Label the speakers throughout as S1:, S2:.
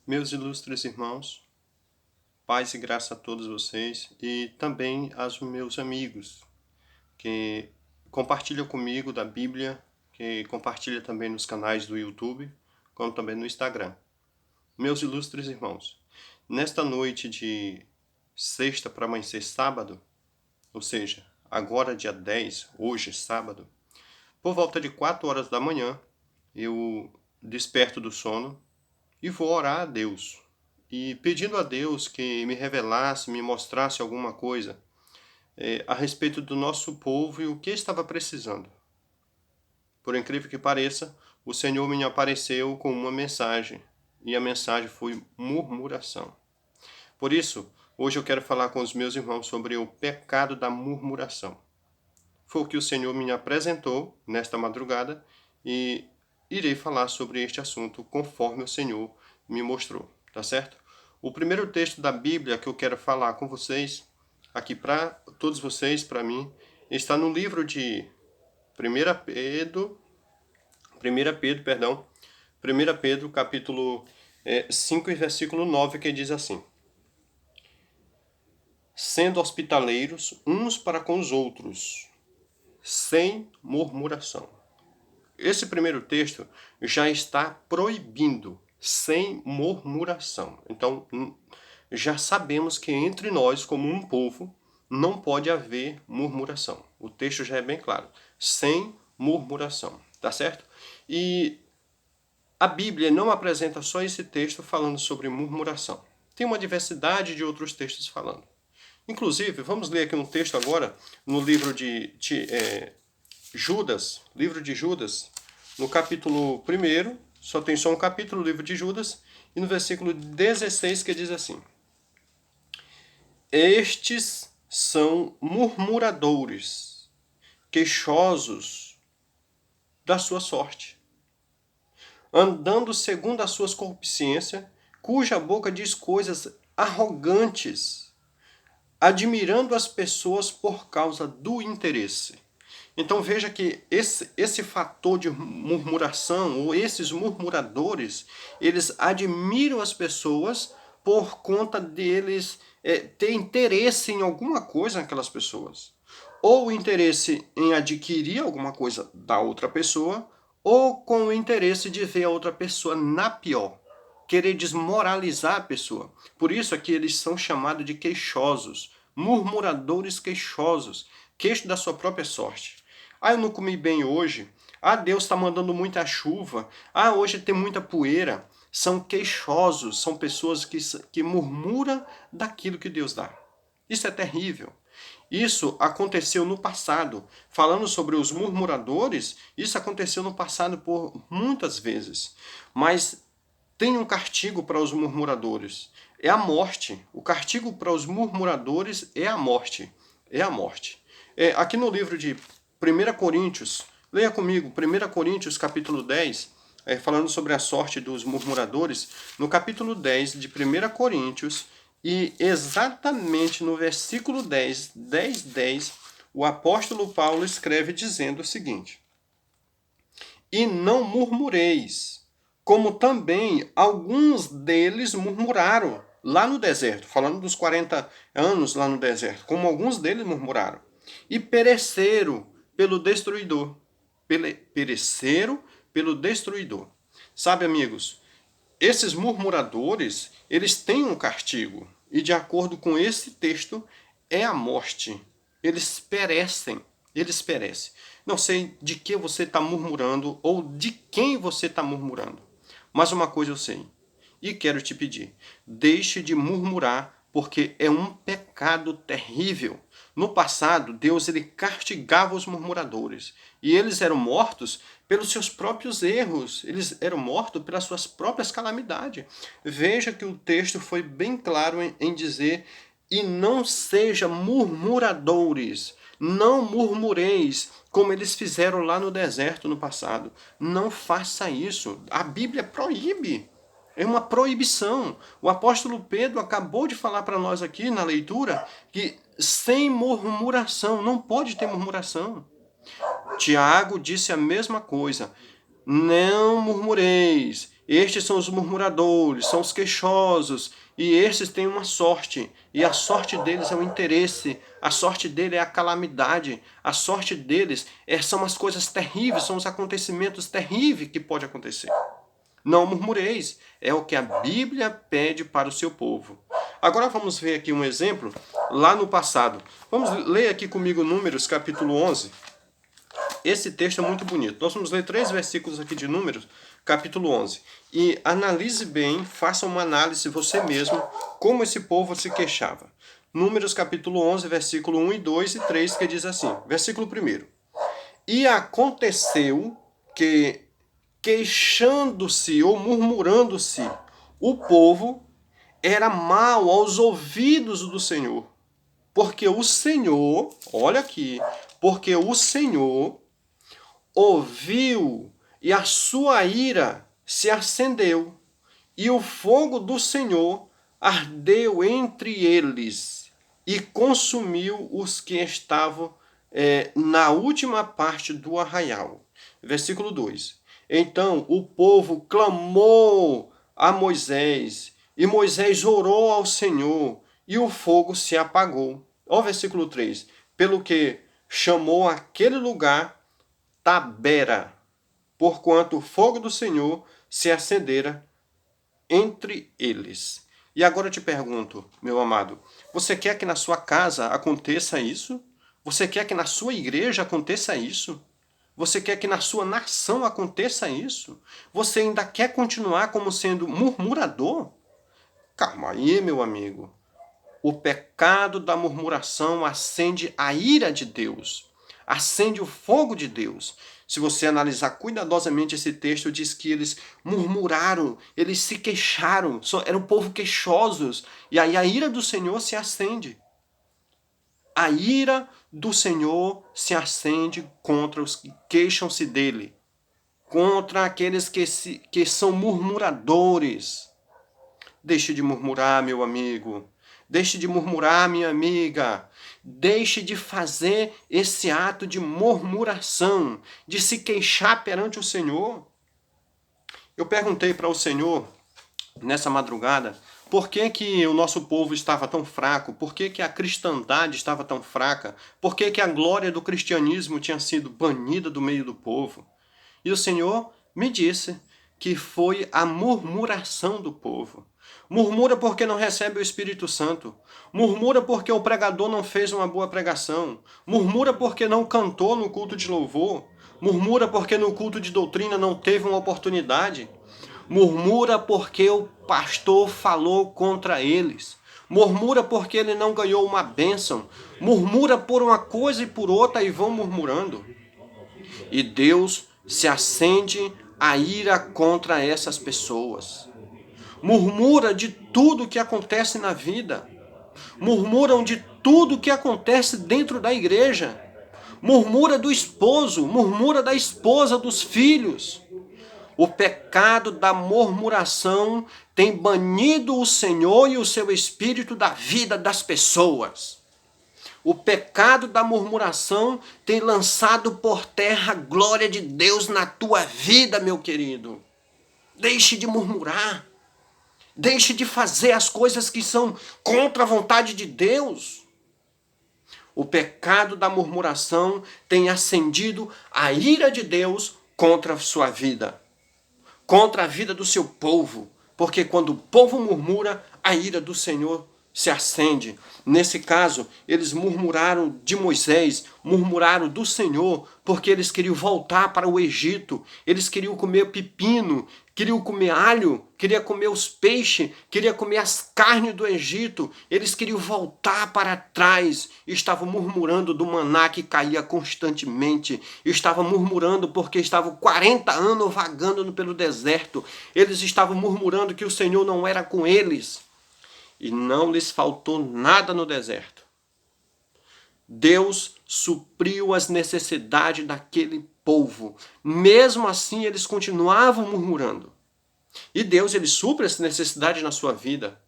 S1: Meus ilustres irmãos, paz e graça a todos vocês e também aos meus amigos que compartilham comigo da Bíblia, que compartilham também nos canais do YouTube, como também no Instagram. Meus ilustres irmãos, nesta noite de sexta para amanhecer sábado, ou seja, agora dia 10, hoje sábado, por volta de 4 horas da manhã, eu desperto do sono e vou orar a Deus. E pedindo a Deus que me revelasse, me mostrasse alguma coisa a respeito do nosso povo e o que estava precisando. Por incrível que pareça, o Senhor me apareceu com uma mensagem, e a mensagem foi murmuração. Por isso, hoje eu quero falar com os meus irmãos sobre o pecado da murmuração. Foi o que o Senhor me apresentou nesta madrugada e irei falar sobre este assunto conforme o Senhor me mostrou, tá certo? O primeiro texto da Bíblia que eu quero falar com vocês, aqui para todos vocês, para mim, está no livro de 1 Pedro, perdão, 1 Pedro, capítulo 5 e versículo 9, que diz assim: Sendo hospitaleiros uns para com os outros, sem murmuração. Esse primeiro texto já está proibindo, sem murmuração. Então, já sabemos que entre nós, como um povo, não pode haver murmuração. O texto já é bem claro. Sem murmuração. Tá certo? E a Bíblia não apresenta só esse texto falando sobre murmuração. Tem uma diversidade de outros textos falando. Inclusive, vamos ler aqui um texto agora no livro de Judas, livro de Judas, no capítulo 1, só tem um capítulo, livro de Judas, e no versículo 16 que diz assim: Estes são murmuradores, queixosos da sua sorte, andando segundo as suas concupiscências, cuja boca diz coisas arrogantes, admirando as pessoas por causa do interesse. Então veja que esse fator de murmuração, ou esses murmuradores, eles admiram as pessoas por conta deles ter interesse em alguma coisa naquelas pessoas. Ou interesse em adquirir alguma coisa da outra pessoa, ou com o interesse de ver a outra pessoa na pior. Querer desmoralizar a pessoa. Por isso é que eles são chamados de queixosos, murmuradores queixosos, queixo da sua própria sorte. Ah, eu não comi bem hoje. Ah, Deus está mandando muita chuva. Ah, hoje tem muita poeira. São queixosos, são pessoas que murmuram daquilo que Deus dá. Isso é terrível. Isso aconteceu no passado. Falando sobre os murmuradores, isso aconteceu no passado por muitas vezes. Mas tem um castigo para os murmuradores. É a morte. O castigo para os murmuradores é a morte. É a morte. Aqui no livro de 1 Coríntios, leia comigo, 1 Coríntios capítulo 10, falando sobre a sorte dos murmuradores, no capítulo 10 de 1 Coríntios, e exatamente no versículo 10, o apóstolo Paulo escreve dizendo o seguinte: E não murmureis, como também alguns deles murmuraram lá no deserto, falando dos 40 anos lá no deserto, como alguns deles murmuraram, e pereceram pelo destruidor. Pereceram pelo destruidor. Sabe, amigos, esses murmuradores, eles têm um castigo, e de acordo com esse texto, é a morte. Eles perecem, eles perecem. Não sei de que você está murmurando ou de quem você está murmurando, mas uma coisa eu sei, e quero te pedir: deixe de murmurar, porque é um pecado terrível. No passado, Deus ele castigava os murmuradores, e eles eram mortos pelos seus próprios erros, eles eram mortos pelas suas próprias calamidades. Veja que o texto foi bem claro em dizer: e não seja murmuradores, não murmureis, como eles fizeram lá no deserto no passado. Não faça isso. A Bíblia proíbe. É uma proibição. O apóstolo Pedro acabou de falar para nós aqui na leitura que sem murmuração, não pode ter murmuração. Tiago disse a mesma coisa. Não murmureis. Estes são os murmuradores, são os queixosos, e estes têm uma sorte, e a sorte deles é o interesse, a sorte dele é a calamidade, a sorte deles são as coisas terríveis, são os acontecimentos terríveis que pode acontecer. Não murmureis, é o que a Bíblia pede para o seu povo. Agora vamos ver aqui um exemplo lá no passado. Vamos ler aqui comigo Números capítulo 11. Esse texto é muito bonito. Nós vamos ler 3 versículos aqui de Números, capítulo 11. E analise bem, faça uma análise você mesmo, como esse povo se queixava. Números capítulo 11, versículo 1 e 2 e 3, que diz assim. Versículo 1. E aconteceu que, queixando-se ou murmurando-se, o povo era mau aos ouvidos do Senhor. Porque o Senhor, olha aqui, porque o Senhor ouviu e a sua ira se acendeu, e o fogo do Senhor ardeu entre eles e consumiu os que estavam na última parte do arraial. Versículo 2. Então o povo clamou a Moisés, e Moisés orou ao Senhor, e o fogo se apagou. Ó, versículo 3. Pelo que chamou aquele lugar Tabera, porquanto o fogo do Senhor se acendera entre eles. E agora eu te pergunto, meu amado, você quer que na sua casa aconteça isso? Você quer que na sua igreja aconteça isso? Você quer que na sua nação aconteça isso? Você ainda quer continuar como sendo murmurador? Calma aí, meu amigo. O pecado da murmuração acende a ira de Deus, acende o fogo de Deus. Se você analisar cuidadosamente esse texto, diz que eles murmuraram, eles se queixaram, eram um povo queixosos, e aí a ira do Senhor se acende. A ira do Senhor se acende contra os que queixam-se dele, contra aqueles que são murmuradores. Deixe de murmurar, meu amigo. Deixe de murmurar, minha amiga. Deixe de fazer esse ato de murmuração, de se queixar perante o Senhor. Eu perguntei para o Senhor, nessa madrugada, por que que o nosso povo estava tão fraco? Por que que a cristandade estava tão fraca? Por que que a glória do cristianismo tinha sido banida do meio do povo? E o Senhor me disse que foi a murmuração do povo. Murmura porque não recebe o Espírito Santo. Murmura porque o pregador não fez uma boa pregação. Murmura porque não cantou no culto de louvor. Murmura porque no culto de doutrina não teve uma oportunidade. Murmura porque o pastor falou contra eles. Murmura porque ele não ganhou uma bênção. Murmura por uma coisa e por outra e vão murmurando. E Deus se acende a ira contra essas pessoas. Murmura de tudo que acontece na vida. Murmuram de tudo que acontece dentro da igreja. Murmura do esposo, murmura da esposa, dos filhos. O pecado da murmuração tem banido o Senhor e o seu Espírito da vida das pessoas. O pecado da murmuração tem lançado por terra a glória de Deus na tua vida, meu querido. Deixe de murmurar. Deixe de fazer as coisas que são contra a vontade de Deus. O pecado da murmuração tem acendido a ira de Deus contra a sua vida, contra a vida do seu povo, porque quando o povo murmura, a ira do Senhor se acende. Nesse caso, eles murmuraram de Moisés, murmuraram do Senhor, porque eles queriam voltar para o Egito, eles queriam comer pepino, queriam comer alho, queriam comer os peixes, queriam comer as carnes do Egito, eles queriam voltar para trás, estavam murmurando do maná que caía constantemente, estavam murmurando porque estavam 40 anos vagando pelo deserto, eles estavam murmurando que o Senhor não era com eles. E não lhes faltou nada no deserto. Deus supriu as necessidades daquele povo. Mesmo assim, eles continuavam murmurando. E Deus, ele supre essa necessidade na sua vida.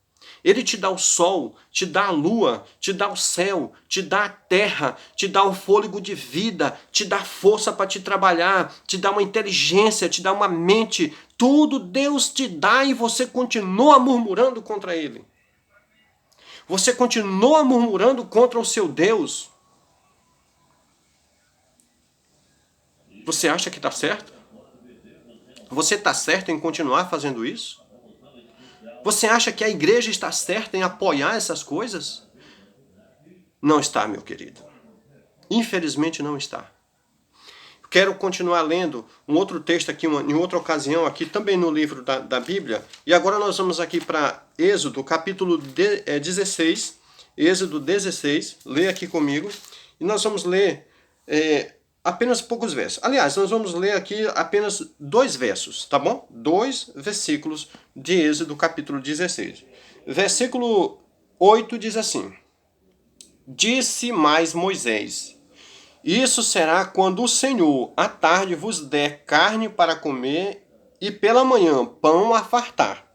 S1: Ele te dá o sol, te dá a lua, te dá o céu, te dá a terra, te dá um fôlego de vida, te dá força para te trabalhar, te dá uma inteligência, te dá uma mente. Tudo Deus te dá e você continua murmurando contra Ele. Você continua murmurando contra o seu Deus. Você acha que está certo? Você está certo em continuar fazendo isso? Você acha que a igreja está certa em apoiar essas coisas? Não está, meu querido. Infelizmente não está. Quero continuar lendo um outro texto aqui, em outra ocasião, aqui também no livro da Bíblia. E agora nós vamos aqui para Êxodo, capítulo 16. Êxodo 16. Lê aqui comigo. E nós vamos ler apenas poucos versos. Aliás, nós vamos ler aqui apenas 2 versos, tá bom? 2 versículos de Êxodo, capítulo 16. Versículo 8 diz assim: Disse mais Moisés: Isso será quando o Senhor à tarde vos der carne para comer e pela manhã pão a fartar.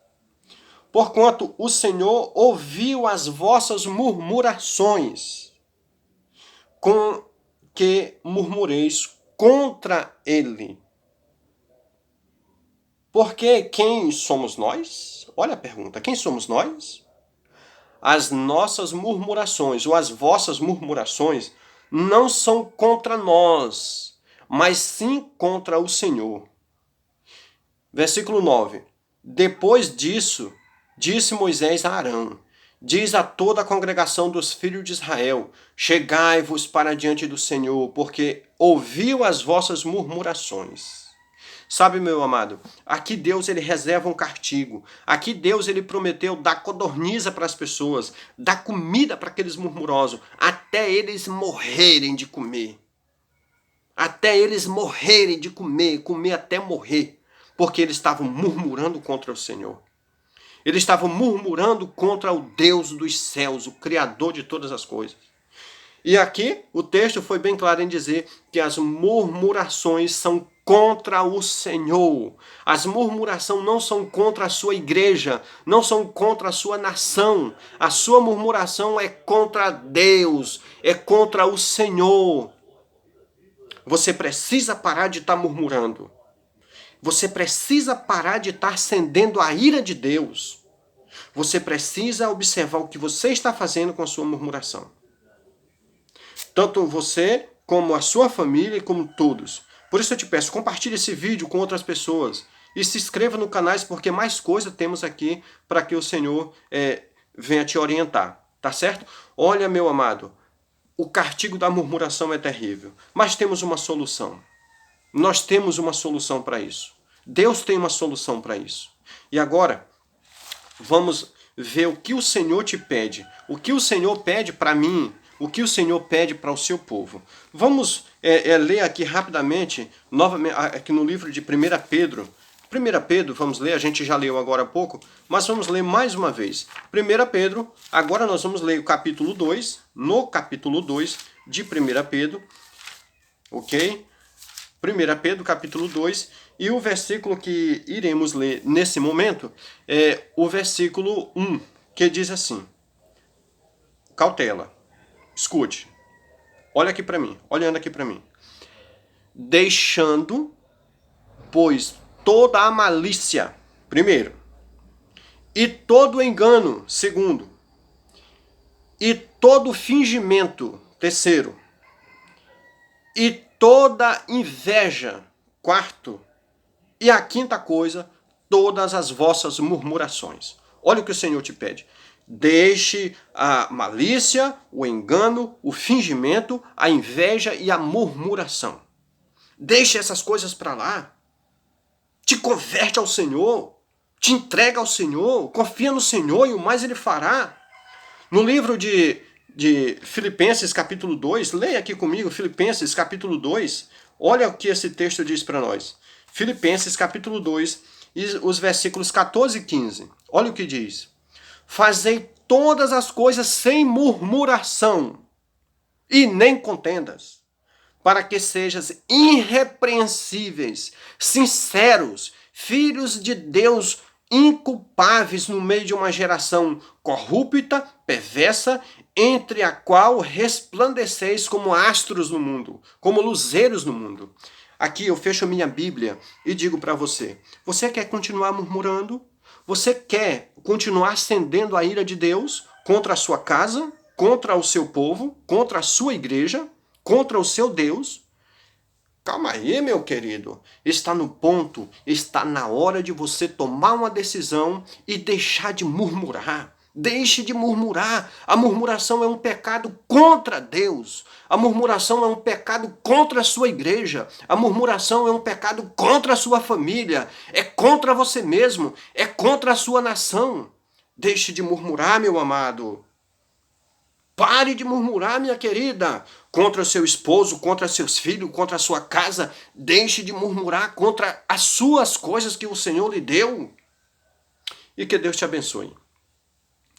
S1: Porquanto o Senhor ouviu as vossas murmurações, com que murmureis contra ele. Porque quem somos nós? Olha a pergunta, quem somos nós? As nossas murmurações, ou as vossas murmurações, não são contra nós, mas sim contra o Senhor. Versículo 9. Depois disso, disse Moisés a Arão: Diz a toda a congregação dos filhos de Israel: Chegai-vos para diante do Senhor, porque ouviu as vossas murmurações. Sabe, meu amado, aqui Deus ele reserva um castigo. Aqui Deus ele prometeu dar codorniza para as pessoas, dar comida para aqueles murmurosos, até eles morrerem de comer. Até eles morrerem de comer, comer até morrer, porque eles estavam murmurando contra o Senhor. Eles estavam murmurando contra o Deus dos céus, o Criador de todas as coisas. E aqui o texto foi bem claro em dizer que as murmurações são contra o Senhor. As murmurações não são contra a sua igreja, não são contra a sua nação. A sua murmuração é contra Deus, é contra o Senhor. Você precisa parar de estar murmurando. Você precisa parar de estar acendendo a ira de Deus. Você precisa observar o que você está fazendo com a sua murmuração. Tanto você, como a sua família, como todos. Por isso eu te peço, compartilhe esse vídeo com outras pessoas. E se inscreva no canal, porque mais coisa temos aqui para que o Senhor venha te orientar. Tá certo? Olha, meu amado, o castigo da murmuração é terrível. Mas temos uma solução. Nós temos uma solução para isso. Deus tem uma solução para isso. E agora, vamos ver o que o Senhor te pede. O que o Senhor pede para mim. O que o Senhor pede para o seu povo. Vamos ler aqui rapidamente, novamente, aqui no livro de 1 Pedro. 1 Pedro, vamos ler, a gente já leu agora há pouco, mas vamos ler mais uma vez. 1 Pedro, agora nós vamos ler o capítulo 2, no capítulo 2 de 1 Pedro, ok? 1 Pedro, capítulo 2, e o versículo que iremos ler nesse momento é o versículo 1, que diz assim: Cautela. Escute, olha aqui para mim, olhando aqui para mim. Deixando, pois, toda a malícia, primeiro, e todo engano, segundo, e todo fingimento, terceiro, e toda inveja, quarto, e a quinta coisa, todas as vossas murmurações. Olha o que o Senhor te pede. Deixe a malícia, o engano, o fingimento, a inveja e a murmuração. Deixe essas coisas para lá. Te converte ao Senhor. Te entrega ao Senhor. Confia no Senhor e o mais Ele fará. No livro de Filipenses capítulo 2, leia aqui comigo Filipenses capítulo 2. Olha o que esse texto diz para nós. Filipenses capítulo 2, e os versículos 14 e 15. Olha o que diz. Fazei todas as coisas sem murmuração e nem contendas, para que sejas irrepreensíveis, sinceros, filhos de Deus inculpáveis no meio de uma geração corrupta, perversa, entre a qual resplandeceis como astros no mundo, como luzeiros no mundo. Aqui eu fecho a minha Bíblia e digo para você: você quer continuar murmurando? Você quer continuar acendendo a ira de Deus contra a sua casa, contra o seu povo, contra a sua igreja, contra o seu Deus? Calma aí, meu querido. Está no ponto, está na hora de você tomar uma decisão e deixar de murmurar. Deixe de murmurar. A murmuração é um pecado contra Deus. A murmuração é um pecado contra a sua igreja. A murmuração é um pecado contra a sua família. É contra você mesmo. É contra a sua nação. Deixe de murmurar, meu amado. Pare de murmurar, minha querida, contra seu esposo, contra seus filhos, contra a sua casa. Deixe de murmurar contra as suas coisas que o Senhor lhe deu. E que Deus te abençoe.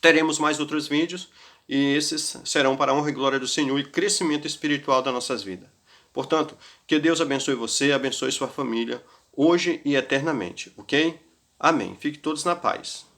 S1: Teremos mais outros vídeos e esses serão para a honra e glória do Senhor e crescimento espiritual das nossas vidas. Portanto, que Deus abençoe você, abençoe sua família, hoje e eternamente, ok? Amém. Fiquem todos na paz.